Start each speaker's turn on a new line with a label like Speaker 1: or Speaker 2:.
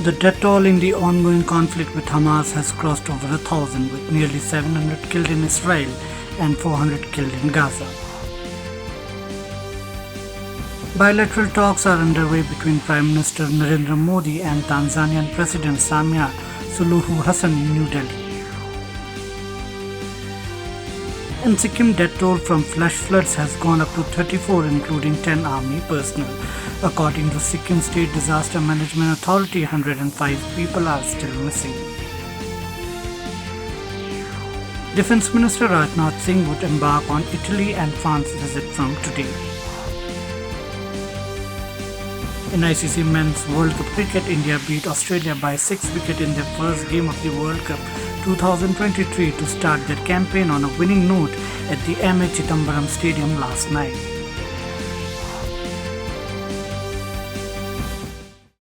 Speaker 1: The death toll in the ongoing conflict with Hamas has crossed over 1,000, with nearly 700 killed in Israel and 400 killed in Gaza. Bilateral talks are underway between Prime Minister Narendra Modi and Tanzanian President Samia Suluhu Hassan in New Delhi. In Sikkim, death toll from flash floods has gone up to 34, including 10 army personnel. According to Sikkim State Disaster Management Authority, 105 people are still missing. Defence Minister Rajnath Singh would embark on Italy and France visit from today. In ICC Men's World Cup Cricket, India beat Australia by 6 wickets in their first game of the World Cup 2023 to start their campaign on a winning note at the M.A. Chidambaram Stadium last night.